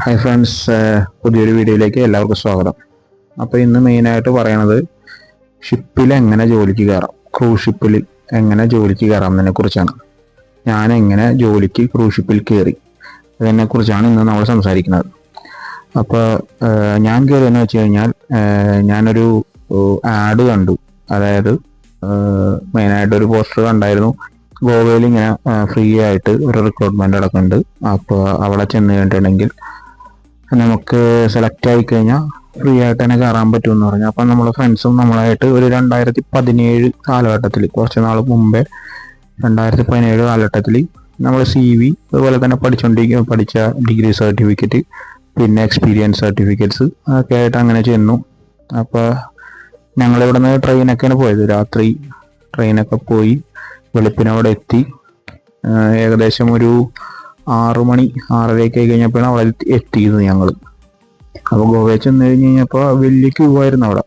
Hi friends, പുതിയൊരു വീഡിയോയിലേക്ക് എല്ലാവർക്കും സ്വാഗതം. അപ്പോൾ ഇന്ന് മെയിനായിട്ട് പറയണത് ഷിപ്പിൽ എങ്ങനെ ജോലിക്ക് കയറാം, ക്രൂസ് ഷിപ്പിൽ എങ്ങനെ ജോലിക്ക് കയറാം എന്നതിനെക്കുറിച്ചാണ്. ഞാൻ എങ്ങനെ ജോലിക്ക് ക്രൂസ് ഷിപ്പിൽ കയറി അതിനെക്കുറിച്ചാണ് ഇന്ന് നമ്മൾ സംസാരിക്കുന്നത്. അപ്പോൾ ഞാൻ കയറിയെന്ന് വെച്ച് കഴിഞ്ഞാൽ ഞാനൊരു ആഡ് കണ്ടു. അതായത് മെയിനായിട്ടൊരു പോസ്റ്റർ കണ്ടായിരുന്നു. ഗോവയിൽ ഇങ്ങനെ ഫ്രീ ആയിട്ട് ഒരു റിക്രൂട്ട്മെന്റ് നടക്കുന്നുണ്ട്. അപ്പോൾ അവിടെ ചെന്ന് കഴിഞ്ഞിട്ടുണ്ടെങ്കിൽ നമുക്ക് സെലക്ട് ആയി കഴിഞ്ഞാൽ ഫ്രീ ആയിട്ട് തന്നെ കയറാൻ പറ്റുമെന്ന് പറഞ്ഞു. അപ്പം നമ്മളെ ഫ്രണ്ട്സും നമ്മളായിട്ട് ഒരു 2017 കാലഘട്ടത്തിൽ, കുറച്ച് നാൾ മുമ്പേ 2017 കാലഘട്ടത്തിൽ നമ്മൾ CV അതുപോലെ തന്നെ പഠിച്ച ഡിഗ്രി സർട്ടിഫിക്കറ്റ് പിന്നെ എക്സ്പീരിയൻസ് സർട്ടിഫിക്കറ്റ്സ് ഒക്കെ ആയിട്ട് അങ്ങനെ ചെന്നു. അപ്പോൾ ഞങ്ങളിവിടെ നിന്ന് ട്രെയിനൊക്കെയാണ് പോയത്. രാത്രി ട്രെയിനൊക്കെ പോയി വെളുപ്പിന് അവിടെ എത്തി. ഏകദേശം ഒരു 6 മണി 6:30 കഴിഞ്ഞപ്പോഴാണ് അവിടെ എത്തിയത് ഞങ്ങൾ. അപ്പോൾ ഗോവയിൽ ചെന്ന് കഴിഞ്ഞപ്പോൾ വലിയ ക്യൂ ആയിരുന്നു അവിടെ,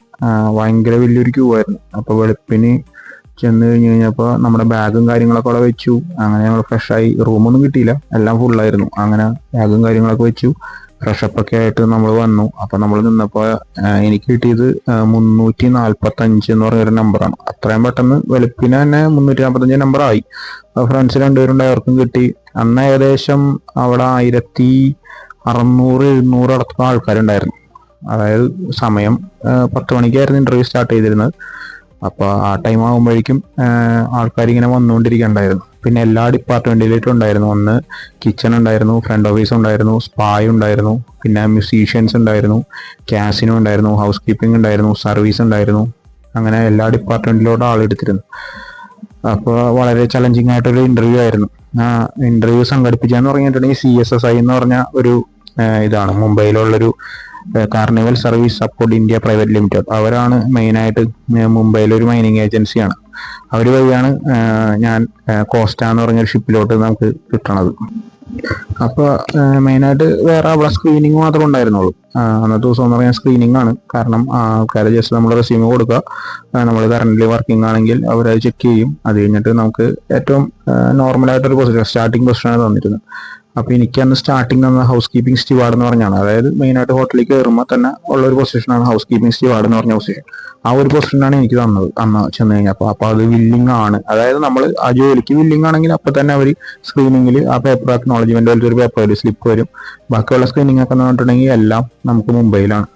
ഭയങ്കര വലിയൊരു ക്യൂ ആയിരുന്നു. അപ്പോൾ വെളുപ്പിന് ചെന്ന് കഴിഞ്ഞപ്പോൾ നമ്മുടെ ബാഗും കാര്യങ്ങളൊക്കെ അവിടെ വെച്ചു. അങ്ങനെ ഞങ്ങൾ ഫ്രഷായി. റൂമൊന്നും കിട്ടിയില്ല, എല്ലാം ഫുള്ളായിരുന്നു. അങ്ങനെ ബാഗും കാര്യങ്ങളൊക്കെ വെച്ചു, ഫ്രഷപ്പൊക്കെ ആയിട്ട് നമ്മൾ വന്നു. അപ്പോൾ നമ്മൾ നിന്നപ്പോൾ എനിക്ക് കിട്ടിയത് 345 എന്ന് പറഞ്ഞൊരു നമ്പറാണ്. അത്രയും പെട്ടെന്ന് വെളുപ്പിന് തന്നെ 345 നമ്പറായി. ഫ്രണ്ട്സ് രണ്ടുപേരുണ്ട്, അവർക്കും കിട്ടി. അന്ന് ഏകദേശം അവിടെ 1600-700 അടുത്ത ആൾക്കാരുണ്ടായിരുന്നു. അതായത് സമയം 10 മണിക്കായിരുന്നു ഇന്റർവ്യൂ സ്റ്റാർട്ട് ചെയ്തിരുന്നത്. അപ്പോൾ ആ ടൈം ആകുമ്പോഴേക്കും ആൾക്കാർ ഇങ്ങനെ വന്നുകൊണ്ടിരിക്കുന്നുണ്ടായിരുന്നു. പിന്നെ എല്ലാ ഡിപ്പാർട്ട്മെന്റിലേക്കും ഉണ്ടായിരുന്നു. ഒന്ന് കിച്ചൺ ഉണ്ടായിരുന്നു, ഫ്രണ്ട് ഓഫീസ് ഉണ്ടായിരുന്നു, സ്പായ് ഉണ്ടായിരുന്നു, പിന്നെ മ്യൂസീഷ്യൻസ് ഉണ്ടായിരുന്നു, കാസിനോ ഉണ്ടായിരുന്നു, ഹൗസ് കീപ്പിംഗ് ഉണ്ടായിരുന്നു, സർവീസ് ഉണ്ടായിരുന്നു. അങ്ങനെ എല്ലാ ഡിപ്പാർട്ട്മെന്റിലോട്ടും ആളെടുത്തിരുന്നു. അപ്പോൾ വളരെ ചലഞ്ചിങ് ആയിട്ടൊരു ഇന്റർവ്യൂ ആയിരുന്നു. ഇന്റർവ്യൂ സംഘടിപ്പിച്ചാന്ന് പറഞ്ഞിട്ടുണ്ടെങ്കിൽ CSSI എന്ന് പറഞ്ഞ ഒരു ഇതാണ്, മുംബൈയിലുള്ളൊരു Carnival Service Support India Private Limited. അവരാണ് മെയിനായിട്ട്, മുംബൈയിലൊരു മൈനിങ് ഏജൻസിയാണ്. അവർ വഴിയാണ് ഞാൻ കോസ്റ്റ എന്ന് പറഞ്ഞൊരു ഷിപ്പിലോട്ട് നമുക്ക് കിട്ടണത്. അപ്പോൾ മെയിനായിട്ട് വേറെ അവിടെ സ്ക്രീനിങ് മാത്രമേ ഉണ്ടായിരുന്നുള്ളൂ. അന്നത്തെ ദിവസം എന്ന് പറഞ്ഞാൽ സ്ക്രീനിങ് ആണ്. കാരണം ആൾക്കാരെ ജസ്റ്റ് നമ്മൾ റെസ്യൂമ് കൊടുക്കുക, നമ്മൾ കറന്റ് വർക്കിംഗ് ആണെങ്കിൽ അവരത് ചെക്ക് ചെയ്യും. അത് കഴിഞ്ഞിട്ട് നമുക്ക് ഏറ്റവും നോർമലായിട്ടൊരു പൊസിഷൻ, സ്റ്റാർട്ടിങ് പൊസിഷനാണ് തന്നിരുന്നത്. അപ്പോൾ എനിക്ക് അന്ന് സ്റ്റാർട്ടിങ് തന്ന ഹൗസ് കീപ്പിംഗ് സ്റ്റിവാർഡ് എന്ന് പറഞ്ഞാണ്. അതായത് മെയിനായിട്ട് ഹോട്ടലിൽ കയറുമ്പോൾ തന്നെ ഉള്ളൊരു പൊസിഷനാണ് ഹൗസ് കീപ്പിംഗ് സ്റ്റിവാർഡ് എന്ന് പറഞ്ഞ പൊസിഷൻ. ആ ഒരു പൊസിഷനാണ് എനിക്ക് തന്നത് അന്ന് ചെന്ന് കഴിഞ്ഞപ്പോൾ. അപ്പോൾ അത് വില്ലിംഗ് ആണ്. അതായത് നമ്മൾ ആ ജോലിക്ക് വില്ലിംഗ് ആണെങ്കിൽ അപ്പോൾ തന്നെ അവർ സ്ക്രീനിങ്ങിൽ ആ പേപ്പർ അക്നോളജ്മെന്റ് പോലത്തെ ഒരു പേപ്പർ സ്ലിപ്പ് വരും. ബാക്കിയുള്ള സ്ക്രീനിങ് ഒക്കെ എന്ന് പറഞ്ഞിട്ടുണ്ടെങ്കിൽ എല്ലാം നമുക്ക് മുംബൈയിലാണ്.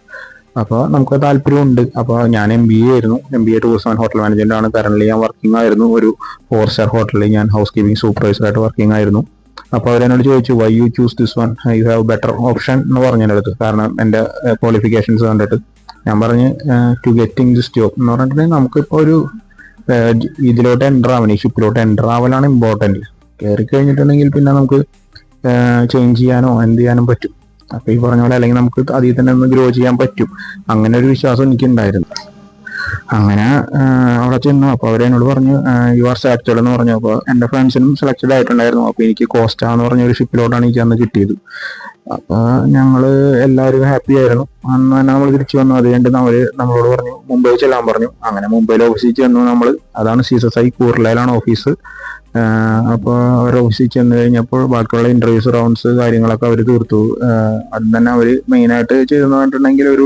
അപ്പോൾ നമുക്ക് താല്പര്യമുണ്ട്. അപ്പോൾ ഞാൻ MBA ആയിരുന്നു, MBA tourism and hotel management ആണ്. കറന്റ് ഞാൻ വർക്കിംഗ് ആയിരുന്നു ഒരു 4-star ഹോട്ടലിൽ. ഞാൻ ഹൗസ് കീപ്പിംഗ് സൂപ്പർവൈസറായിട്ട് വർക്കിംഗ് ആയിരുന്നു. അപ്പോൾ അവരെന്നോട് ചോദിച്ചു, why you choose this one, you have better option എന്ന് പറഞ്ഞു എൻ്റെ അടുത്ത്. കാരണം എൻ്റെ ക്വാളിഫിക്കേഷൻസ് കണ്ടിട്ട് ഞാൻ പറഞ്ഞ് ടു ഗെറ്റിംഗ് ദിസ് ജോബ് എന്ന് പറഞ്ഞിട്ടുണ്ടെങ്കിൽ നമുക്കിപ്പോൾ ഒരു ഇതിലോട്ട് എൻ്റർ ആവണം, ഈ ഷിപ്പിലോട്ട് എൻ്റർ ആവലാണ് ഇമ്പോർട്ടൻറ്റ്. കയറി കഴിഞ്ഞിട്ടുണ്ടെങ്കിൽ പിന്നെ നമുക്ക് ചേഞ്ച് ചെയ്യാനോ എന്ത് ചെയ്യാനും പറ്റും. അപ്പോൾ ഈ പറഞ്ഞ പോലെ അല്ലെങ്കിൽ നമുക്ക് അതിൽ തന്നെ ഒന്ന് ഗ്രോ ചെയ്യാൻ പറ്റും. അങ്ങനെ ഒരു വിശ്വാസം എനിക്കുണ്ടായിരുന്നു. അങ്ങനെ അവിടെ ചെന്നു. അപ്പോൾ അവരെന്നോട് പറഞ്ഞു യു ആർ സെലക്റ്റഡ് എന്ന് പറഞ്ഞു. അപ്പോൾ എൻ്റെ ഫ്രണ്ട്സിനും സെലക്റ്റഡ് ആയിട്ടുണ്ടായിരുന്നു. അപ്പോൾ എനിക്ക് കോസ്റ്റ എന്ന് പറഞ്ഞൊരു ഷിപ്പിലോട്ടാണ് എനിക്ക് അന്ന് കിട്ടിയത്. അപ്പോൾ ഞങ്ങൾ എല്ലാവരും ഹാപ്പി ആയിരുന്നു. അന്ന് തന്നെ നമ്മൾ തിരിച്ചു വന്നു. അത് കഴിഞ്ഞിട്ട് നമ്മളോട് പറഞ്ഞു മുംബൈ ചെല്ലാൻ പറഞ്ഞു. അങ്ങനെ മുംബൈയിൽ ഓഫീസിൽ ചെന്നു നമ്മൾ. അതാണ് CSSI കൂർലയിലാണ് ഓഫീസ്. അപ്പോൾ അവർ ഓഫീസിൽ ചെന്ന് കഴിഞ്ഞപ്പോൾ ബാക്കിയുള്ള ഇന്റർവ്യൂസ് റൗണ്ട്സ് കാര്യങ്ങളൊക്കെ അവർ തീർത്തു. അത് തന്നെ അവർ മെയിനായിട്ട് ചെയ്തെന്ന് പറഞ്ഞിട്ടുണ്ടെങ്കിൽ ഒരു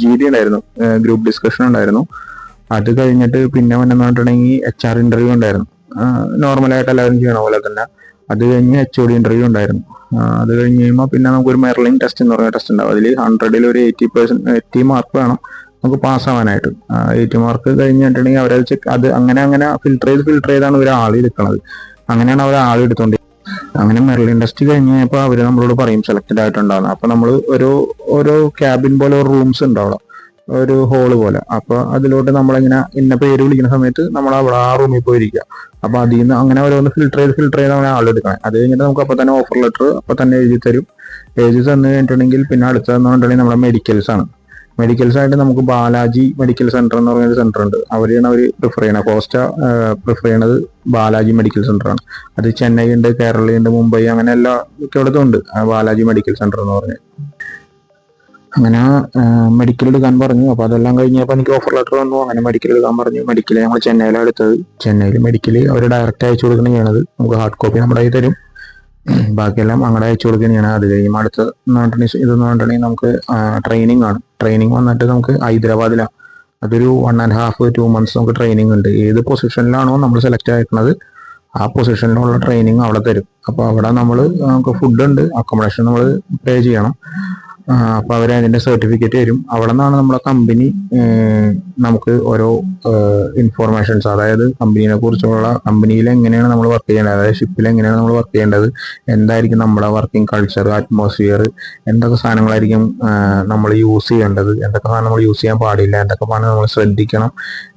GD ഉണ്ടായിരുന്നു, ഗ്രൂപ്പ് ഡിസ്കഷൻ ഉണ്ടായിരുന്നു. അത് കഴിഞ്ഞിട്ട് പിന്നെ വന്നെന്ന് പറഞ്ഞിട്ടുണ്ടെങ്കിൽ HR ഇന്റർവ്യൂ ഉണ്ടായിരുന്നു, നോർമലായിട്ട് എല്ലാവരും ചെയ്യണ പോലെ തന്നെ. അത് കഴിഞ്ഞ് HOD ഇന്റർവ്യൂ ഉണ്ടായിരുന്നു. അത് കഴിഞ്ഞ് കഴിയുമ്പോൾ പിന്നെ നമുക്കൊരു മെർലിൻ ടെസ്റ്റ് എന്ന് പറഞ്ഞ ടെസ്റ്റ് ഉണ്ടാവും. അതിൽ 100ൽ ഒരു 80 മാർക്ക് വേണം നമുക്ക് പാസ്സാവാനായിട്ട്. 80 മാർക്ക് കഴിഞ്ഞിട്ടുണ്ടെങ്കിൽ അവരത് ചെക്ക്, അത് അങ്ങനെ ഫിൽട്ടർ ചെയ്താണ് ഒരു ആൾ എടുക്കുന്നത്. അങ്ങനെയാണ് അവർ ആൾ എടുത്തോണ്ട്. അങ്ങനെ മെർലിൻ ടെസ്റ്റ് കഴിഞ്ഞപ്പോൾ അവർ നമ്മളോട് പറയും സെലക്റ്റഡ് ആയിട്ടുണ്ടാകുന്നത്. അപ്പോൾ നമ്മൾ ഓരോ ക്യാബിൻ പോലെ ഒരു റൂംസ് ഉണ്ടാവും, ഒരു ഹോള് പോലെ. അപ്പോൾ അതിലോട്ട് നമ്മളിങ്ങനെ ഇന്ന പേര് വിളിക്കുന്ന സമയത്ത് നമ്മൾ അവിടെ ആ റൂമിൽ പോയിരിക്കുക. അപ്പോൾ അതിൽ നിന്ന് അങ്ങനെ ഓരോന്ന് ഫിൽട്ടർ ചെയ്ത് നമ്മളെ ആളെടുക്കണം. അത് കഴിഞ്ഞിട്ട് നമുക്ക് അപ്പോൾ തന്നെ ഓഫർ ലെറ്റർ അപ്പോൾ തന്നെ എഴുതി തരും. എഴുതി തന്നു കഴിഞ്ഞിട്ടുണ്ടെങ്കിൽ പിന്നെ അടുത്തതെന്ന് പറഞ്ഞിട്ടുണ്ടെങ്കിൽ നമ്മുടെ മെഡിക്കൽസ് ആണ്. മെഡിക്കൽസ് ആയിട്ട് നമുക്ക് ബാലാജി മെഡിക്കൽ സെന്റർ എന്ന് പറയുന്ന സെന്റർ ഉണ്ട്. അവർ പ്രിഫർ ചെയ്യണത്, കോസ്റ്റ പ്രിഫർ ചെയ്യണത് ബാലാജി മെഡിക്കൽ സെന്റർ ആണ്. അത് ചെന്നൈ ഉണ്ട്, കേരളയുണ്ട്, മുംബൈ, അങ്ങനെ എല്ലാ ഇവിടത്തും ഉണ്ട് ബാലാജി മെഡിക്കൽ സെന്റർ എന്ന് പറഞ്ഞത്. അങ്ങനെ മെഡിക്കൽ എടുക്കാൻ പറഞ്ഞു. അപ്പോൾ അതെല്ലാം കഴിഞ്ഞപ്പോൾ എനിക്ക് ഓഫർ ലെറ്റർ വന്നു. അങ്ങനെ മെഡിക്കൽ എടുക്കാൻ പറഞ്ഞു. മെഡിക്കൽ ഞങ്ങൾ ചെന്നൈയിലാണ് എടുത്തത്. ചെന്നൈയിൽ മെഡിക്കൽ അവർ ഡയറക്റ്റ് അയച്ചു കൊടുക്കണം ചെയ്യണത്. നമുക്ക് ഹാർഡ് കോപ്പി നമ്മുടെ കയ്യിൽ തരും. ബാക്കിയെല്ലാം അങ്ങോട്ട് അയച്ചു കൊടുക്കുകയാണ്. അത് കഴിയുമ്പോൾ അടുത്ത ഇതെന്ന് പറഞ്ഞിട്ടുണ്ടെങ്കിൽ നമുക്ക് ട്രെയിനിങ് ആണ്. ട്രെയിനിങ് വന്നിട്ട് നമുക്ക് ഹൈദരാബാദിലാണ്. അതൊരു 1.5-2 months നമുക്ക് ട്രെയിനിങ് ഉണ്ട്. ഏത് പൊസിഷനിലാണോ നമ്മൾ സെലക്ട് ആയിരിക്കുന്നത് ആ പൊസിഷനിലുള്ള ട്രെയിനിങ് അവിടെ തരും. അപ്പോൾ അവിടെ നമുക്ക് ഫുഡ് ഉണ്ട്, അക്കോമഡേഷൻ നമ്മൾ പേ ചെയ്യണം. അപ്പോൾ അവർ അതിന്റെ സർട്ടിഫിക്കറ്റ് തരും. അവിടെ നിന്നാണ് നമ്മളെ കമ്പനി നമുക്ക് ഓരോ ഇൻഫോർമേഷൻസ്, അതായത് കമ്പനിയെ കുറിച്ചുള്ള, കമ്പനിയിൽ എങ്ങനെയാണ് നമ്മൾ വർക്ക് ചെയ്യേണ്ടത്, അതായത് ഷിപ്പിൽ എങ്ങനെയാണ് നമ്മൾ വർക്ക് ചെയ്യേണ്ടത്, എന്തായിരിക്കും നമ്മുടെ വർക്കിംഗ് കൾച്ചർ, അറ്റ്മോസ്ഫിയർ, എന്തൊക്കെ സാധനങ്ങളായിരിക്കും നമ്മൾ യൂസ് ചെയ്യേണ്ടത്, എന്തൊക്കെ സാധനം നമ്മൾ യൂസ് ചെയ്യാൻ പാടില്ല, എന്തൊക്കെ സാധനം നമ്മൾ ശ്രദ്ധിക്കണം,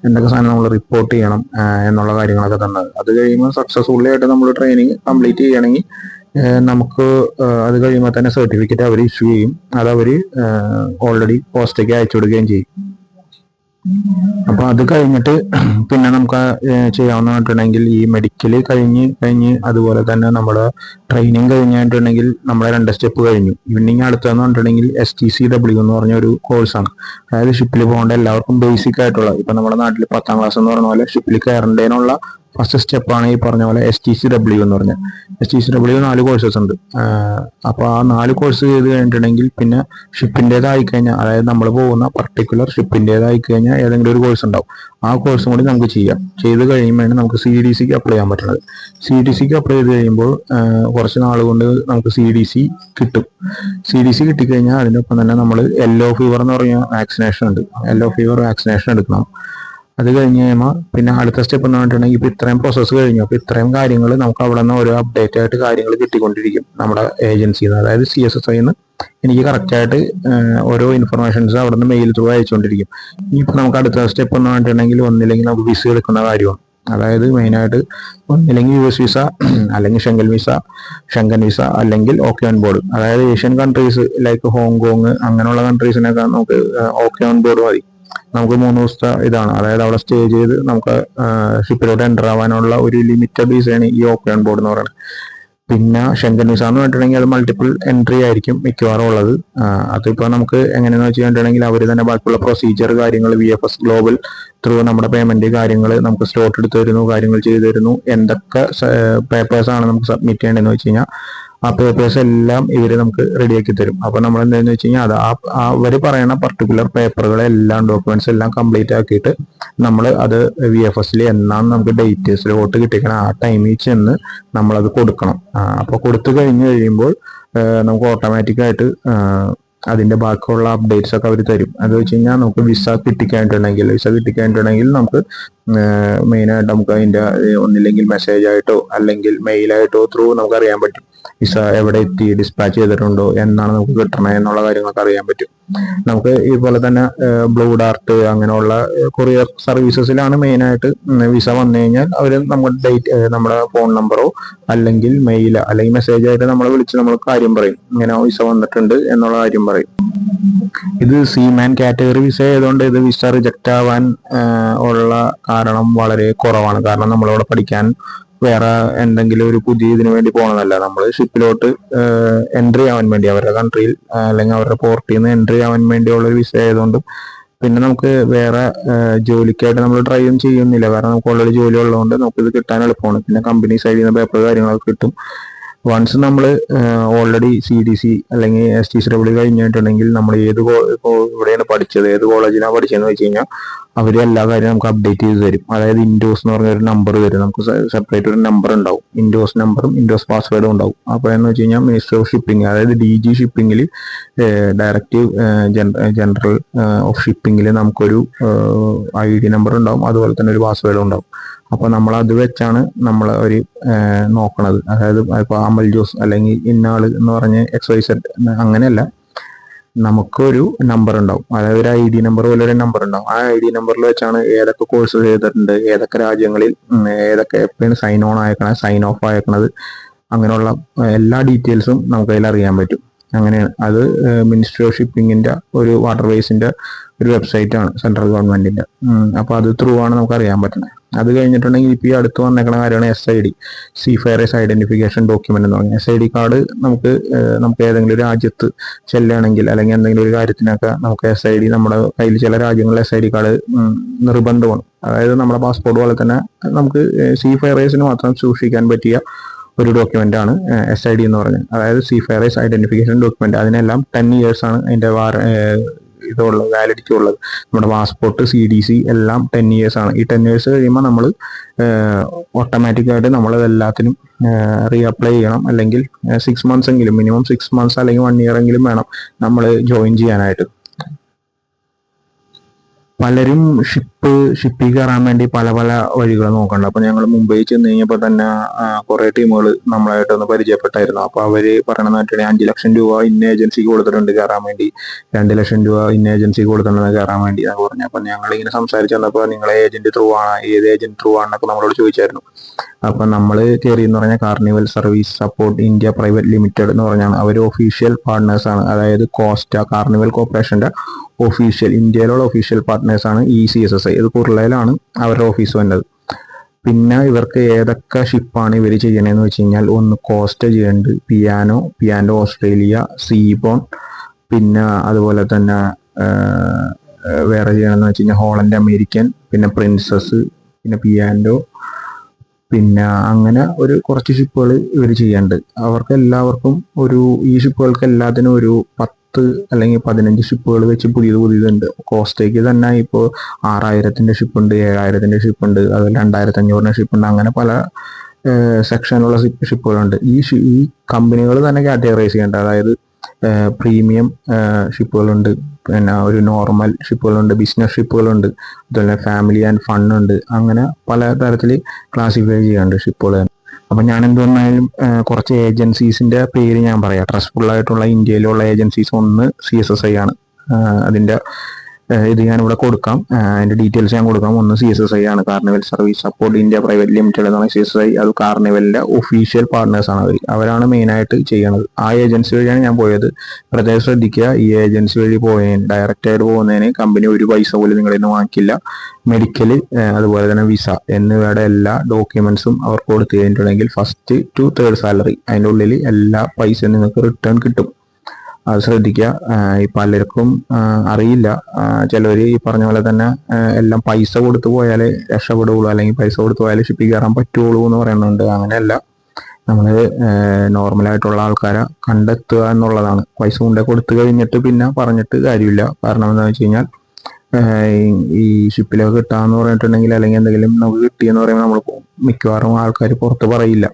എന്തൊക്കെ സാധനം നമ്മൾ റിപ്പോർട്ട് ചെയ്യണം എന്നുള്ള കാര്യങ്ങളൊക്കെ തന്നത്. അത് കഴിയുമ്പോൾ സക്സസ്ഫുള്ളി ആയിട്ട് നമ്മൾ ട്രെയിനിങ് കംപ്ലീറ്റ് ചെയ്യണമെങ്കിൽ നമുക്ക് അത് കഴിയുമ്പോൾ തന്നെ സർട്ടിഫിക്കറ്റ് അവർ ഇഷ്യൂ ചെയ്യും. അത് അവർ ഓൾറെഡി പോസ്റ്റേക്ക് അയച്ചു കൊടുക്കുകയും ചെയ്യും. അപ്പൊ അത് കഴിഞ്ഞിട്ട് പിന്നെ നമുക്ക് ചെയ്യാവുന്നതായിട്ടുണ്ടെങ്കിൽ ഈ മെഡിക്കൽ കഴിഞ്ഞ് അതുപോലെ തന്നെ നമ്മുടെ ട്രെയിനിങ് കഴിഞ്ഞിട്ടുണ്ടെങ്കിൽ നമ്മളെ 2 സ്റ്റെപ്പ് കഴിഞ്ഞു. ഇവനിങ് അടുത്തതെന്ന് പറഞ്ഞിട്ടുണ്ടെങ്കിൽ STCW എന്ന് പറഞ്ഞ ഒരു കോഴ്സാണ്. അതായത് ഷിപ്പിൽ പോകേണ്ട എല്ലാവർക്കും ബേസിക് ആയിട്ടുള്ള, ഇപ്പൊ നമ്മുടെ നാട്ടിൽ 10ാം ക്ലാസ് എന്ന് പറഞ്ഞ പോലെ ഷിപ്പിൽ കയറേണ്ടതിനുള്ള ഫസ്റ്റ് സ്റ്റെപ്പാണ് ഈ പറഞ്ഞ പോലെ STCW എന്ന് പറഞ്ഞാൽ. STCW 4 കോഴ്സസ് ഉണ്ട്. അപ്പോൾ ആ 4 കോഴ്സ് ചെയ്ത് കഴിഞ്ഞിട്ടുണ്ടെങ്കിൽ പിന്നെ ഷിപ്പിൻ്റെതായി കഴിഞ്ഞാൽ, അതായത് നമ്മൾ പോകുന്ന പർട്ടിക്കുലർ ഷിപ്പിൻ്റെതായി കഴിഞ്ഞാൽ ഏതെങ്കിലും ഒരു കോഴ്സ് ഉണ്ടാവും. ആ കോഴ്സും കൂടി നമുക്ക് ചെയ്യാം. ചെയ്ത് കഴിയുമ്പോഴാണ് നമുക്ക് CDCക്ക് അപ്ലൈ ചെയ്യാൻ പറ്റുന്നത്. CDCക്ക് അപ്ലൈ ചെയ്ത് കഴിയുമ്പോൾ കുറച്ച് നാൾ കൊണ്ട് നമുക്ക് CDC കിട്ടും. CDC കിട്ടിക്കഴിഞ്ഞാൽ അതിനൊപ്പം തന്നെ നമ്മൾ യെല്ലോ ഫീവർ എന്ന് പറഞ്ഞ വാക്സിനേഷൻ ഉണ്ട്. യെല്ലോ ഫീവർ വാക്സിനേഷൻ എടുക്കണം. അത് കഴിഞ്ഞ് കഴിയുമ്പോൾ പിന്നെ അടുത്ത സ്റ്റെപ്പ് എന്ന് പറഞ്ഞിട്ടുണ്ടെങ്കിൽ ഇപ്പൊ ഇത്രയും പ്രോസസ്സ് കഴിഞ്ഞു. അപ്പൊ ഇത്രയും കാര്യങ്ങൾ നമുക്ക് അവിടെ നിന്ന് ഓരോ അപ്ഡേറ്റ് ആയിട്ട് കാര്യങ്ങൾ കിട്ടിക്കൊണ്ടിരിക്കും നമ്മുടെ ഏജൻസിന്ന്, അതായത് CSSIന്ന് എനിക്ക് കറക്റ്റ് ആയിട്ട് ഓരോ ഇൻഫർമേഷൻസ് അവിടെ നിന്ന് മെയിൽ ത്രൂ അയച്ചുകൊണ്ടിരിക്കും. ഇനിയിപ്പോൾ നമുക്ക് അടുത്ത സ്റ്റെപ്പ് എന്ന് പറഞ്ഞിട്ടുണ്ടെങ്കിൽ ഒന്നില്ലെങ്കിൽ നമുക്ക് വിസ എടുക്കുന്ന കാര്യമാണ്. അതായത് മെയിനായിട്ട് ഒന്നില്ലെങ്കിൽ US വിസ, അല്ലെങ്കിൽ ഷെങ്കൻ വിസ, അല്ലെങ്കിൽ ഓക്കെ ഓൺ ബോർഡ്. അതായത് ഏഷ്യൻ കൺട്രീസ് ലൈക്ക് ഹോങ്കോങ് അങ്ങനെയുള്ള കൺട്രീസിനൊക്കെ നമുക്ക് ഓക്കെ ഓൺ ബോർഡ് മതി. നമുക്ക് 3 ദിവസത്തെ ഇതാണ്, അതായത് അവിടെ സ്റ്റേ ചെയ്ത് നമുക്ക് ഷിപ്പിലോട്ട് എൻ്റർ ആവാനുള്ള ഒരു ലിമിറ്റഡ് വിസയാണ് ഈ ഓക്കെ ഓൺ ബോർഡ് എന്ന് പറയുന്നത്. പിന്നെ ഷെങ്കൻ വിസ എന്ന് പറഞ്ഞിട്ടുണ്ടെങ്കിൽ അത് മൾട്ടിപ്പിൾ എൻട്രി ആയിരിക്കും മിക്കവാറും ഉള്ളത്. അതിപ്പോൾ നമുക്ക് എങ്ങനെയാണെന്ന് വെച്ച് കഴിഞ്ഞിട്ടുണ്ടെങ്കിൽ അവർ തന്നെ ബാക്കിയുള്ള പ്രൊസീജിയർ കാര്യങ്ങൾ VFS ഗ്ലോബൽ ത്രൂ നമ്മുടെ പേയ്മെന്റ് കാര്യങ്ങൾ നമുക്ക് സ്ലോട്ട് എടുത്ത് തരുന്നു, കാര്യങ്ങൾ ചെയ്തു തരുന്നു. എന്തൊക്കെ പേപ്പേഴ്സ് ആണ് നമുക്ക് സബ്മിറ്റ് ചെയ്യേണ്ടതെന്ന് വെച്ച് കഴിഞ്ഞാൽ ആ പേപ്പേഴ്സ് എല്ലാം ഇവർ നമുക്ക് റെഡിയാക്കി തരും. അപ്പൊ നമ്മൾ എന്താണെന്ന് വെച്ച് കഴിഞ്ഞാൽ അത് അവർ പറയുന്ന പർട്ടിക്കുലർ പേപ്പറുകളെല്ലാം ഡോക്യുമെന്റ്സ് എല്ലാം കംപ്ലീറ്റ് ആക്കിയിട്ട് നമ്മൾ അത് VFSൽ എന്നാണ് നമുക്ക് ഡേറ്റ് സ്ലോട്ട് കിട്ടിക്കണം ആ ടൈമിൽ ചെന്ന് നമ്മളത് കൊടുക്കണം. അപ്പൊ കൊടുത്തു കഴിയുമ്പോൾ നമുക്ക് ഓട്ടോമാറ്റിക്കായിട്ട് അതിന്റെ ബാക്കിയുള്ള അപ്ഡേറ്റ്സ് ഒക്കെ അവർ തരും. അത് വെച്ച് കഴിഞ്ഞാൽ നമുക്ക് വിസ കിട്ടിക്കഴിഞ്ഞിട്ടുണ്ടെങ്കിൽ നമുക്ക് മെയിനായിട്ട് നമുക്ക് അതിന്റെ ഒന്നില്ലെങ്കിൽ മെസ്സേജ് ആയിട്ടോ അല്ലെങ്കിൽ മെയിലായിട്ടോ ത്രൂ നമുക്ക് അറിയാൻ പറ്റും വിസ എവിടെ എത്തി, ഡിസ്പാച്ച് ചെയ്തിട്ടുണ്ടോ, എന്നാണ് നമുക്ക് കിട്ടണേ എന്നുള്ള കാര്യങ്ങളൊക്കെ അറിയാൻ പറ്റും. നമുക്ക് ഇതുപോലെ തന്നെ ബ്ലൂ ഡാർട്ട് അങ്ങനെയുള്ള കൊറിയർ സർവീസസിലാണ് മെയിനായിട്ട് വിസ വന്നു കഴിഞ്ഞാൽ അവർ നമ്മുടെ ഡേറ്റ്, നമ്മുടെ ഫോൺ നമ്പറോ അല്ലെങ്കിൽ മെയിൽ അല്ലെങ്കിൽ മെസ്സേജ് ആയിട്ട് നമ്മളെ വിളിച്ച് നമ്മൾ കാര്യം പറയും, ഇങ്ങനെ വിസ വന്നിട്ടുണ്ട് എന്നുള്ള കാര്യം പറയും. ഇത് സീമാൻ കാറ്റഗറി വിസ ആയതുകൊണ്ട് ഇത് വിസ റിജക്റ്റ് ആവാൻ ഉള്ള കാരണം വളരെ കുറവാണ്. കാരണം നമ്മളവിടെ പഠിക്കാൻ വേറെ എന്തെങ്കിലും ഒരു പുതിയ ഇതിനു വേണ്ടി പോകണമെന്നല്ല, നമ്മൾ ഷിപ്പിലോട്ട് എൻട്രി ആവാൻ വേണ്ടി അവരുടെ കൺട്രിയിൽ അല്ലെങ്കിൽ അവരുടെ പോർട്ടിൽ നിന്ന് എൻട്രി ആവാൻ വേണ്ടിയുള്ള ഒരു വിസ ആയതുകൊണ്ടും പിന്നെ നമുക്ക് വേറെ ജോലിക്കായിട്ട് നമ്മൾ ട്രൈ ഒന്നും ചെയ്യുന്നില്ല. കാരണം നമുക്ക് ഓൾറെഡി ജോലി ഉള്ളതുകൊണ്ട് നമുക്കിത് കിട്ടാൻ എളുപ്പമാണ്. പിന്നെ കമ്പനി സൈഡിൽ നിന്ന് പേപ്പർ കാര്യങ്ങളൊക്കെ കിട്ടും. വൺസ് നമ്മൾ ഓൾറെഡി CDC അല്ലെങ്കിൽ STCW കഴിഞ്ഞിട്ടുണ്ടെങ്കിൽ നമ്മൾ ഇവിടെയാണ് പഠിച്ചത്, ഏത് കോളേജിലാണ് പഠിച്ചതെന്ന് വെച്ച് കഴിഞ്ഞാൽ അവർ എല്ലാ കാര്യവും നമുക്ക് അപ്ഡേറ്റ് ചെയ്ത് തരും. അതായത് ഇൻഡോസ് എന്ന് പറഞ്ഞ ഒരു നമ്പർ തരും, നമുക്ക് സെപ്പറേറ്റ് ഒരു നമ്പർ ഉണ്ടാവും, ഇൻഡോസ് നമ്പറും ഇൻഡോസ് പാസ്വേഡും ഉണ്ടാവും. അപ്പോൾ എന്ന് വെച്ച് കഴിഞ്ഞാൽ മിനിസ്റ്റർ ഓഫ് ഷിപ്പിംഗ്, അതായത് DG ഷിപ്പിംഗിൽ ഡയറക്റ്റീവ് ജനറൽ ഓഫ് ഷിപ്പിംഗിൽ നമുക്കൊരു ID നമ്പർ ഉണ്ടാവും, അതുപോലെ തന്നെ ഒരു പാസ്വേഡും ഉണ്ടാവും. അപ്പൊ നമ്മൾ അത് വെച്ചാണ് നമ്മൾ ഒരു നോക്കണത്. അതായത് ഇപ്പൊ അമൽ ജോസ് അല്ലെങ്കിൽ ഇന്നാള് എന്ന് പറഞ്ഞ XYZ അങ്ങനെയല്ല, നമുക്കൊരു നമ്പർ ഉണ്ടാവും, അതായത് ഒരു ID നമ്പർ പോലെ ഒരു നമ്പർ ഉണ്ടാവും. ആ ID നമ്പറിൽ വെച്ചാണ് ഏതൊക്കെ കോഴ്സ് ചെയ്തിട്ടുണ്ട്, ഏതൊക്കെ രാജ്യങ്ങളിൽ ഏതൊക്കെ എപ്പോഴാണ് സൈൻ ഓൺ ആയേക്കണത്, സൈൻ ഓഫ് ആയേക്കണത്, അങ്ങനെയുള്ള എല്ലാ ഡീറ്റെയിൽസും നമുക്ക് അതിൽ അറിയാൻ പറ്റും. അങ്ങനെയാണ് അത് മിനിസ്ട്രി ഓഫ് ഷിപ്പിങ്ങിന്റെ ഒരു വാട്ടർവേസിന്റെ ഒരു വെബ്സൈറ്റ് ആണ്, സെൻട്രൽ ഗവൺമെന്റിന്റെ. അപ്പൊ അത് ത്രൂ ആണ് നമുക്ക് അറിയാൻ പറ്റുന്നത്. അത് കഴിഞ്ഞിട്ടുണ്ടെങ്കിൽ ഇപ്പൊ ഈ അടുത്ത് വന്നേക്കുന്ന കാര്യമാണ് SID, സീഫെയറേഴ്സ് ഐഡന്റിഫിക്കേഷൻ ഡോക്യുമെന്റ് എന്ന് പറഞ്ഞാൽ. SID കാർഡ് നമുക്ക് ഏതെങ്കിലും ഒരു രാജ്യത്ത് ചെല്ലുകയാണെങ്കിൽ അല്ലെങ്കിൽ എന്തെങ്കിലും ഒരു കാര്യത്തിനൊക്കെ നമുക്ക് SID നമ്മുടെ കയ്യിൽ, ചില രാജ്യങ്ങളിൽ SID കാർഡ് നിർബന്ധമാണ്. അതായത് നമ്മുടെ പാസ്പോർട്ട് പോലെ തന്നെ നമുക്ക് സീഫെയറേഴ്സിന് മാത്രം സൂക്ഷിക്കാൻ പറ്റിയ ഒരു ഡോക്യുമെന്റ് ആണ് SID എന്ന് പറഞ്ഞത്, അതായത് സീഫെയറേഴ്സ് ഐഡന്റിഫിക്കേഷൻ ഡോക്യുമെന്റ്. അതിനെല്ലാം 10 years ആണ് അതിന്റെ ഇതുള്ളത്, വാലിഡിറ്റി ഉള്ളത്. നമ്മുടെ പാസ്പോർട്ട്, CDC എല്ലാം 10 years ആണ്. ഈ 10 years കഴിയുമ്പോൾ നമ്മൾ ഓട്ടോമാറ്റിക്കായിട്ട് നമ്മൾ എല്ലാത്തിനും റീഅപ്ലൈ ചെയ്യണം. അല്ലെങ്കിൽ 6 months എങ്കിലും, മിനിമം 6 months അല്ലെങ്കിൽ 1 year എങ്കിലും വേണം നമ്മൾ ജോയിൻ ചെയ്യാനായിട്ട്. പലരും ഷിപ്പിൽ കയറാൻ വേണ്ടി പല പല വഴികൾ നോക്കണ്ട. അപ്പൊ ഞങ്ങൾ മുംബൈ ചെന്ന് കഴിഞ്ഞപ്പോൾ തന്നെ കുറെ ടീമുകൾ നമ്മളായിട്ടൊന്ന് പരിചയപ്പെട്ടായിരുന്നു. അപ്പൊ അവര് പറയണെന്ന് വെച്ചിട്ടുണ്ടെങ്കിൽ 5 ലക്ഷം രൂപ ഇന്ന ഏജൻസിക്ക് കൊടുത്തിട്ടുണ്ട് കയറാൻ വേണ്ടി, 2 ലക്ഷം രൂപ ഇന്ന ഏജൻസിക്ക് കൊടുത്തിട്ടുണ്ട് കയറാൻ വേണ്ടി എന്നൊക്കെ പറഞ്ഞു. അപ്പൊ ഞങ്ങൾ ഇങ്ങനെ സംസാരിച്ചു വന്നപ്പോൾ നിങ്ങളെ ഏജന്റ് ത്രൂ ആണ്, ഏത് ഏജന്റ് ത്രൂ ആണെന്നൊക്കെ നമ്മളോട് ചോദിച്ചായിരുന്നു. അപ്പൊ നമ്മൾ കയറി എന്ന് പറഞ്ഞാൽ carnival Service Support India Private limited എന്ന് പറഞ്ഞാണ്. അവർ ഒഫീഷ്യൽ പാർട്ട്നേഴ്സ് ആണ്. അതായത് കോസ്റ്റ കാർണിവൽ കോർപ്പറേഷന്റെ ഒഫീഷ്യൽ, ഇന്ത്യയിലുള്ള ഒഫീഷ്യൽ പാർട്ട്നേഴ്സ് ആണ് ഈ CSSI. ഇത് കുർളയിലാണ് അവരുടെ ഓഫീസ് വന്നത്. പിന്നെ ഇവർക്ക് ഏതൊക്കെ ഷിപ്പാണ് ഇവർ ചെയ്യണതെന്ന് വെച്ച് കഴിഞ്ഞാൽ, ഒന്ന് കോസ്റ്റ ചെയ്യുന്നുണ്ട്, പിയാനോ ഓസ്ട്രേലിയ, സീബോൺ, പിന്നെ അതുപോലെ തന്നെ വേറെ ചെയ്യണമെന്ന് വെച്ച് കഴിഞ്ഞാൽ ഹോളണ്ട് അമേരിക്കൻ, പിന്നെ പ്രിൻസസ്, പിന്നെ പിയാനോ, പിന്നെ അങ്ങനെ ഒരു കുറച്ച് ഷിപ്പുകൾ ഇവർ ചെയ്യാണ്ട്. അവർക്ക് എല്ലാവർക്കും ഈ ഷിപ്പുകൾക്ക് എല്ലാത്തിനും ഒരു 10 അല്ലെങ്കിൽ 15 ഷിപ്പുകൾ വെച്ച് പുതിയതുണ്ട്. കോസ്റ്റയ്ക്ക് തന്നെ ഇപ്പോൾ 6000-ന്റെ ഷിപ്പുണ്ട്, 7000-ന്റെ ഷിപ്പുണ്ട്, അതുപോലെ 2500-ന്റെ ഷിപ്പുണ്ട്. അങ്ങനെ പല സെക്ഷനുള്ള ഷിപ്പുകളുണ്ട്. ഈ കമ്പനികൾ തന്നെ കാറ്റഗറൈസ് ചെയ്യേണ്ടത്. അതായത് പ്രീമിയം ഷിപ്പുകളുണ്ട്, പിന്നെ ഒരു നോർമൽ ഷിപ്പുകളുണ്ട്, ബിസിനസ് ഷിപ്പുകളുണ്ട്, അതുപോലെ ഫാമിലി ആൻഡ് ഫൺ ഉണ്ട്. അങ്ങനെ പല തരത്തിൽ ക്ലാസിഫൈ ചെയ്യാറുണ്ട് ഷിപ്പുകൾ. അപ്പം ഞാൻ എന്തുവന്നാലും കുറച്ച് ഏജൻസീസിന്റെ പേര് ഞാൻ പറയാം. ട്രസ്റ്റ്ഫുൾ ആയിട്ടുള്ള ഇന്ത്യയിലുള്ള ഏജൻസീസ് ഒന്ന് CSSI ആണ്. അതിന്റെ ഇത് ഞാനിവിടെ കൊടുക്കാം, അതിന്റെ ഡീറ്റെയിൽസ് ഞാൻ കൊടുക്കാം. ഒന്ന് CSSI ആണ്, carnival Service Support India Private limited എന്നാണ് CSSI. അത് കാർണിവലിന്റെ ഒഫീഷ്യൽ പാർട്ട്നേഴ്സ് ആണ്. അവരാണ് മെയിനായിട്ട് ചെയ്യണത്. ആ ഏജൻസി വഴിയാണ് ഞാൻ പോയത്. പ്രത്യേകം ശ്രദ്ധിക്കുക, ഈ ഏജൻസി വഴി ഡയറക്റ്റ് ആയിട്ട് പോകുന്നതിന് കമ്പനി ഒരു പൈസ പോലും നിങ്ങളിൽ നിന്ന് വാങ്ങിക്കില്ല. മെഡിക്കൽ, അതുപോലെ തന്നെ വിസ എന്നിവയുടെ എല്ലാ ഡോക്യുമെന്റ്സും അവർക്ക് കൊടുത്തു കഴിഞ്ഞിട്ടുണ്ടെങ്കിൽ 1st to 3rd സാലറി അതിൻ്റെ ഉള്ളിൽ എല്ലാ പൈസയും നിങ്ങൾക്ക് റിട്ടേൺ കിട്ടും. അത് ശ്രദ്ധിക്കുക. ഈ പലർക്കും അറിയില്ല. ചിലവർ ഈ പറഞ്ഞ പോലെ തന്നെ എല്ലാം പൈസ കൊടുത്തു പോയാലേ രക്ഷപ്പെടുകയുള്ളൂ, അല്ലെങ്കിൽ പൈസ കൊടുത്തു പോയാലേ ഷിപ്പിൽ കയറാൻ പറ്റുള്ളൂ എന്ന് പറയുന്നുണ്ട്. അങ്ങനെയല്ല, നമ്മൾ നോർമലായിട്ടുള്ള ആൾക്കാരെ കണ്ടെത്തുക എന്നുള്ളതാണ്. പൈസ കൊണ്ടേ കൊടുത്തു കഴിഞ്ഞിട്ട് പിന്നെ പറഞ്ഞിട്ട് കാര്യമില്ല. കാരണം എന്താണെന്ന് വെച്ച് കഴിഞ്ഞാൽ, ഈ ഷിപ്പിലൊക്കെ കിട്ടാന്ന് പറഞ്ഞിട്ടുണ്ടെങ്കിൽ, അല്ലെങ്കിൽ എന്തെങ്കിലും നമുക്ക് കിട്ടിയെന്ന് പറയുമ്പോൾ നമ്മൾ മിക്കവാറും ആൾക്കാർ പുറത്ത് പറയില്ല,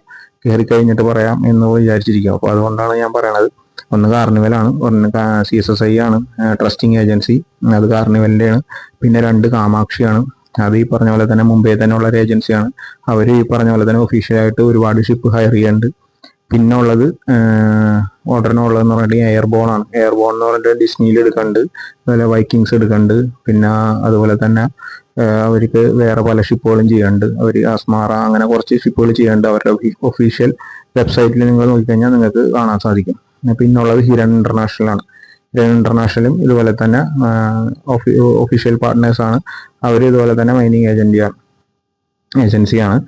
കയറി കഴിഞ്ഞിട്ട് പറയാം എന്ന് വിചാരിച്ചിരിക്കും. അപ്പോൾ അതുകൊണ്ടാണ് ഞാൻ പറയണത്. ഒന്ന് കാർണിവലാണ്, ഒന്ന് CSSI ആണ് ട്രസ്റ്റിംഗ് ഏജൻസി, അത് കാർണിവലിൻ്റെയാണ്. പിന്നെ 2 കാമാക്ഷിയാണ്. അത് ഈ പറഞ്ഞ പോലെ തന്നെ മുംബൈ തന്നെ ഉള്ള ഒരു ഏജൻസിയാണ്. അവർ ഈ പറഞ്ഞ പോലെ തന്നെ ഒഫീഷ്യലായിട്ട് ഒരുപാട് ഷിപ്പ് ഹയർ ചെയ്യുന്നുണ്ട്. പിന്നെ ഉള്ളത് ഉള്ളതെന്ന് പറഞ്ഞിട്ട് എയർബോൺ ആണ്. എയർബോൺ എന്ന് പറഞ്ഞിട്ട് ഡിസ്നിയിൽ എടുക്കുന്നുണ്ട്, അതുപോലെ വൈക്കിങ്സ് എടുക്കുന്നുണ്ട്. പിന്നെ അതുപോലെ തന്നെ അവർക്ക് വേറെ പല ഷിപ്പുകളും ചെയ്യുന്നുണ്ട്. അവർ അസ്മാറ, അങ്ങനെ കുറച്ച് ഷിപ്പുകൾ ചെയ്യുന്നുണ്ട്. അവരുടെ ഒഫീഷ്യൽ വെബ്സൈറ്റിൽ നിങ്ങൾ നോക്കിക്കഴിഞ്ഞാൽ നിങ്ങൾക്ക് കാണാൻ സാധിക്കും. പിന്നെ ഉള്ളത് ഹിരൺ ഇന്റർനാഷണൽ ആണ്. ഹിരൺ ഇന്റർനാഷണലും ഇതുപോലെ തന്നെ ഒഫീഷ്യൽ പാർട്ട്നേഴ്സ് ആണ്. അവർ ഇതുപോലെ തന്നെ മൈനിങ് ഏജൻസിയാണ്.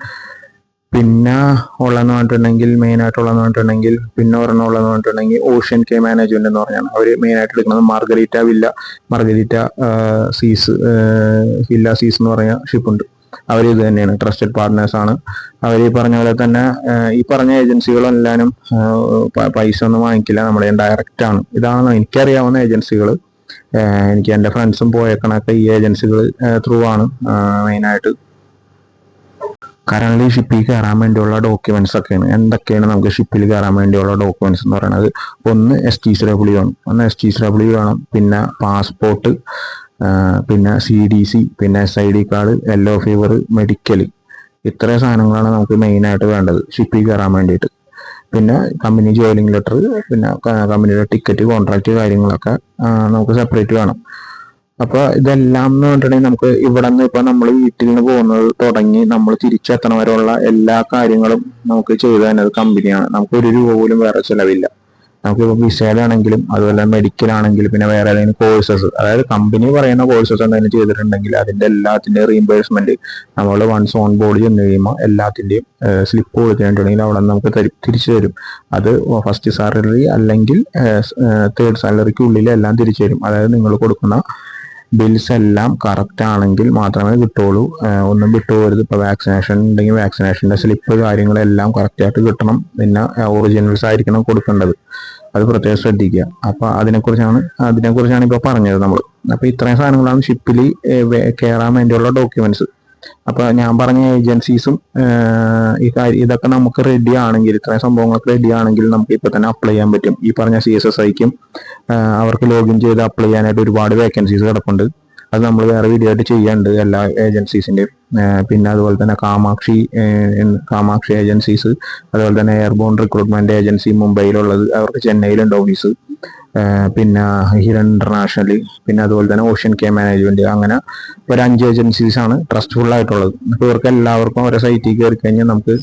പിന്നെ ഉള്ളതെന്ന് പറഞ്ഞിട്ടുണ്ടെങ്കിൽ, മെയിനായിട്ടുള്ളതെന്ന് പറഞ്ഞിട്ടുണ്ടെങ്കിൽ, പിന്നെ ഉള്ളതെന്ന് പറഞ്ഞിട്ടുണ്ടെങ്കിൽ ഓഷ്യൻ കെ മാനേജ്മെന്റ് എന്ന് പറഞ്ഞാണ്. അവർ മെയിനായിട്ട് എടുക്കുന്നത് മാർഗരീറ്റ സീസ് എന്ന് പറഞ്ഞ ഷിപ്പുണ്ട്. അവർ ഇത് തന്നെയാണ്, ട്രസ്റ്റഡ് പാർട്ട്നേഴ്സ് ആണ്. അവർ ഈ പറഞ്ഞ പോലെ തന്നെ ഈ പറഞ്ഞ ഏജൻസികളെല്ലാനും പൈസ ഒന്നും വാങ്ങിക്കില്ല, നമ്മുടെ ഡയറക്റ്റ് ആണ്. ഇതാണ് എനിക്കറിയാവുന്ന ഏജൻസികൾ. എനിക്ക് എൻ്റെ ഫ്രണ്ട്സും പോയേക്കണൊക്കെ ഈ ഏജൻസികൾ ത്രൂ ആണ് മെയിനായിട്ട്. കറന്റ് ഷിപ്പിൽ കയറാൻ വേണ്ടിയുള്ള ഡോക്യുമെന്റ്സ് ഒക്കെയാണ്. എന്തൊക്കെയാണ് നമുക്ക് ഷിപ്പിൽ കയറാൻ വേണ്ടിയുള്ള ഡോക്യുമെന്റ്സ് എന്ന് പറയുന്നത്? ഒന്ന് STCW വേണം, STCW വേണം. പിന്നെ പാസ്പോർട്ട്, പിന്നെ CDC, പിന്നെ SID card, yellow fever, medical. ഇത്രയും സാധനങ്ങളാണ് നമുക്ക് മെയിനായിട്ട് വേണ്ടത് ഷിപ്പിൽ കയറാൻ വേണ്ടിയിട്ട്. പിന്നെ കമ്പനി ജോയിനിങ് ലെറ്റർ, പിന്നെ കമ്പനിയുടെ ടിക്കറ്റ്, കോൺട്രാക്ട് കാര്യങ്ങളൊക്കെ നമുക്ക് സെപ്പറേറ്റ് വേണം. അപ്പൊ ഇതെല്ലാം എന്ന് പറഞ്ഞിട്ടുണ്ടെങ്കിൽ, നമുക്ക് ഇവിടെ നിന്ന് ഇപ്പൊ നമ്മൾ വീട്ടിൽ നിന്ന് പോകുന്നത് തുടങ്ങി നമ്മൾ തിരിച്ചെത്തണ വരെയുള്ള എല്ലാ കാര്യങ്ങളും നമുക്ക് ചെയ്തു തന്നത് കമ്പനിയാണ്. നമുക്ക് 1 രൂപ പോലും വേറെ ചിലവില്ല. നമുക്കിപ്പോൾ വിസയിലാണെങ്കിലും, അതുപോലെ മെഡിക്കൽ ആണെങ്കിലും, പിന്നെ വേറെ ഏതെങ്കിലും കോഴ്സസ്, അതായത് കമ്പനി പറയുന്ന കോഴ്സസ് എന്തെങ്കിലും ചെയ്തിട്ടുണ്ടെങ്കിൽ അതിന്റെ എല്ലാത്തിന്റെയും റീഇംബേഴ്സ്മെന്റ് നമ്മൾ വൺസ് ഓൺ ബോർഡ് ചെന്ന് കഴിയുമ്പോൾ എല്ലാത്തിന്റെയും സ്ലിപ്പ് കൊടുത്തിട്ടുണ്ടെങ്കിൽ അവിടെ നമുക്ക് തിരിച്ചു തരും. അത് 1st സാലറി അല്ലെങ്കിൽ 3rd സാലറിക്ക് ഉള്ളിൽ എല്ലാം തിരിച്ചു തരും. അതായത് നിങ്ങൾ കൊടുക്കുന്ന ബിൽസ് എല്ലാം കറക്റ്റ് ആണെങ്കിൽ മാത്രമേ കിട്ടുള്ളൂ. ഒന്നും വിട്ടുപോകരുത്. ഇപ്പോൾ വാക്സിനേഷൻ ഉണ്ടെങ്കിൽ വാക്സിനേഷൻ്റെ സ്ലിപ്പ് കാര്യങ്ങളെല്ലാം കറക്റ്റായിട്ട് കിട്ടണം. പിന്നെ ഒറിജിനൽസ് ആയിരിക്കണം കൊടുക്കേണ്ടത്. അത് പ്രത്യേകം ശ്രദ്ധിക്കുക. അപ്പോൾ അതിനെക്കുറിച്ചാണ് ഇപ്പോൾ പറഞ്ഞത് നമ്മൾ. അപ്പോൾ ഇത്രയും സാധനങ്ങളാണ് ഷിപ്പിൽ കയറാൻ വേണ്ടിയുള്ള ഡോക്യുമെന്റ്സ്. അപ്പൊ ഞാൻ പറഞ്ഞ ഏജൻസീസും ഇതൊക്കെ നമുക്ക് റെഡി ആണെങ്കിൽ, ഇത്രയും സംഭവങ്ങളൊക്കെ റെഡി ആണെങ്കിൽ നമുക്ക് ഇപ്പൊ തന്നെ അപ്ലൈ ചെയ്യാൻ പറ്റും. ഈ പറഞ്ഞ CSSIക്കും അവർക്ക് ലോഗിൻ ചെയ്ത് അപ്ലൈ ചെയ്യാനായിട്ട് ഒരുപാട് വേക്കൻസീസ് കിടപ്പുണ്ട്. അത് നമ്മൾ വേറെ വീഡിയോ ആയിട്ട് ചെയ്യാനുണ്ട് എല്ലാ ഏജൻസീസിന്റെയും. പിന്നെ അതുപോലെ തന്നെ കാമാക്ഷി ഏജൻസീസ്, അതുപോലെ തന്നെ എയർബോൺ റിക്രൂട്ട്മെന്റ് ഏജൻസി മുംബൈയിലുള്ളത്, അവർക്ക് ചെന്നൈയിലുണ്ട് ഓഫീസ്. പിന്നെ ഹിരൺ ഇന്റർനാഷണൽ, പിന്നെ അതുപോലെ തന്നെ ഓഷ്യൻ കെ മാനേജ്മെന്റ്, അങ്ങനെ ഒരു 5 ഏജൻസീസ് ആണ് ട്രസ്റ്റ്ഫുൾ ആയിട്ടുള്ളത്. അപ്പോൾ ഇവർക്ക് എല്ലാവർക്കും അവരുടെ സൈറ്റിൽ കയറി കഴിഞ്ഞാൽ നമുക്ക്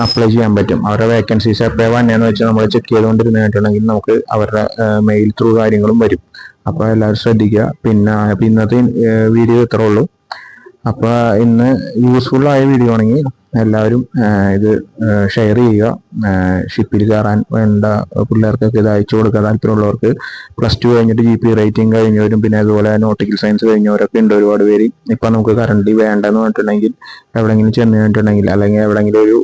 അപ്ലൈ ചെയ്യാൻ പറ്റും. അവരുടെ വേക്കൻസീസ് എപ്പോഴാണ് വന്നതെന്ന് വെച്ചാൽ നമ്മൾ ചെക്ക് ചെയ്തുകൊണ്ടിരുന്നിട്ടുണ്ടെങ്കിൽ നമുക്ക് അവരുടെ മെയിൽ ത്രൂ കാര്യങ്ങളും വരും. അപ്പോൾ എല്ലാവരും ശ്രദ്ധിക്കുക. പിന്നെ ഇന്നത്തെ വീഡിയോ ഇത്രേ ഉള്ളൂ. അപ്പോൾ ഇന്ന് യൂസ്ഫുൾ ആയ വീഡിയോ ആണെങ്കിൽ എല്ലാവരും ഇത് ഷെയർ ചെയ്യുക. ഷിപ്പിൽ കയറാൻ വേണ്ട പിള്ളേർക്കൊക്കെ ഇത് അയച്ചു കൊടുക്കുക. താല്പര്യമുള്ളവർക്ക് +2 കഴിഞ്ഞിട്ട് GP റേറ്റിംഗ് കഴിഞ്ഞവരും, പിന്നെ അതുപോലെ നോട്ടിക്കൽ സയൻസ് കഴിഞ്ഞവരൊക്കെ ഉണ്ട് ഒരുപാട് പേര്. ഇപ്പം നമുക്ക് കറന്റ് വേണ്ടെന്ന് പറഞ്ഞിട്ടുണ്ടെങ്കിൽ, എവിടെയെങ്കിലും ചെന്ന് കഴിഞ്ഞിട്ടുണ്ടെങ്കിൽ, അല്ലെങ്കിൽ എവിടെയെങ്കിലും ഒരു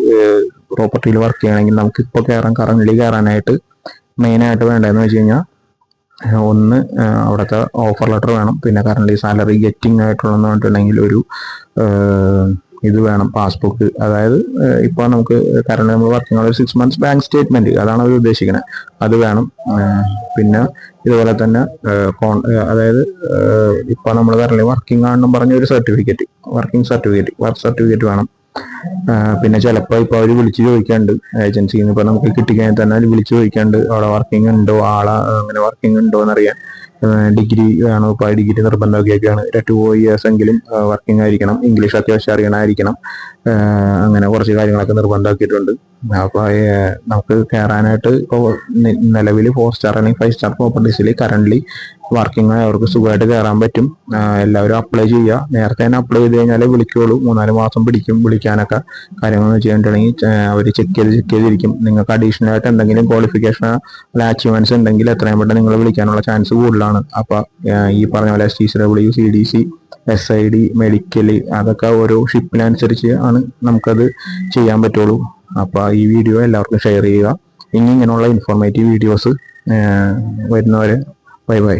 പ്രോപ്പർട്ടിയിൽ വർക്ക് ചെയ്യണമെങ്കിൽ നമുക്ക് ഇപ്പോൾ കറന്റ് കയറാനായിട്ട് മെയിനായിട്ട് വേണ്ടതെന്ന് വെച്ച് കഴിഞ്ഞാൽ, ഒന്ന് അവിടുത്തെ ഓഫർ ലെറ്റർ വേണം. പിന്നെ കറന്റ് സാലറി ഗെറ്റിംഗ് ആയിട്ടുള്ളതെന്ന് പറഞ്ഞിട്ടുണ്ടെങ്കിൽ ഒരു ഇത് വേണം, പാസ്ബുക്ക്. അതായത് ഇപ്പോൾ നമുക്ക് കറന്റ് നമ്മൾ വർക്കിംഗ് ഒരു 6 months ബാങ്ക് സ്റ്റേറ്റ്മെന്റ്, അതാണ് അവർ ഉദ്ദേശിക്കുന്നത്, അത് വേണം. പിന്നെ ഇതുപോലെ തന്നെ അതായത് ഇപ്പോൾ നമ്മൾ കറന്റ് വർക്കിംഗ് ആണെന്നും പറഞ്ഞ ഒരു വർക്ക് സർട്ടിഫിക്കറ്റ് വേണം. പിന്നെ ചിലപ്പോൾ ഇപ്പോൾ അവർ വിളിച്ച് ചോദിക്കാണ്ട് ഏജൻസിയിൽ നിന്ന്, ഇപ്പോൾ നമുക്ക് കിട്ടിക്കഴിഞ്ഞാൽ തന്നെ വിളിച്ച് ചോദിക്കാണ്ട് അവിടെ വർക്കിംഗ് ഉണ്ടോ, അങ്ങനെ വർക്കിംഗ് ഉണ്ടോ എന്നറിയാൻ. ഡിഗ്രി വേണം. ഇപ്പോൾ ഡിഗ്രി നിർബന്ധമൊക്കെയാണ്. 2 years എങ്കിലും വർക്കിംഗ് ആയിരിക്കണം. ഇംഗ്ലീഷ് അത്യാവശ്യം അറിയണമായിരിക്കണം. അങ്ങനെ കുറച്ച് കാര്യങ്ങളൊക്കെ നിർബന്ധമാക്കിയിട്ടുണ്ട്. അപ്പോൾ നമുക്ക് കയറാനായിട്ട് ഇപ്പോൾ നിലവിൽ 4 star അല്ലെങ്കിൽ 5 star പ്രോപ്പർട്ടീസിൽ കറന്റ് വർക്കിംഗ് അവർക്ക് സുഖമായിട്ട് കയറാൻ പറ്റും. എല്ലാവരും അപ്ലൈ ചെയ്യുക. നേരത്തെ തന്നെ അപ്ലൈ ചെയ്ത് കഴിഞ്ഞാലേ വിളിക്കുള്ളൂ. 3-4 മാസം പിടിക്കും വിളിക്കാനൊക്കെ. കാര്യങ്ങൾ ചെയ്തിട്ടുണ്ടെങ്കിൽ അവർ ചെക്ക് ചെയ്തിരിക്കും. നിങ്ങൾക്ക് അഡീഷണൽ ആയിട്ട് എന്തെങ്കിലും ക്വാളിഫിക്കേഷൻ അച്ചീവ്മെന്റ്സ് ഉണ്ടെങ്കിൽ എത്രയും പെട്ടെന്ന് നിങ്ങൾ വിളിക്കാനുള്ള ചാൻസ് കൂടുതലാണ്. അപ്പൊ ഈ പറഞ്ഞ പോലെ STCW, CDC, SID, മെഡിക്കൽ, അതൊക്കെ ഓരോ ഷിപ്പിനനുസരിച്ച് ആണ് നമുക്കത് ചെയ്യാൻ പറ്റുള്ളൂ. അപ്പൊ ഈ വീഡിയോ എല്ലാവർക്കും ഷെയർ ചെയ്യുക. ഇനി ഇങ്ങനെയുള്ള ഇൻഫോർമേറ്റീവ് വീഡിയോസ് വരുന്നവരെ ബൈ.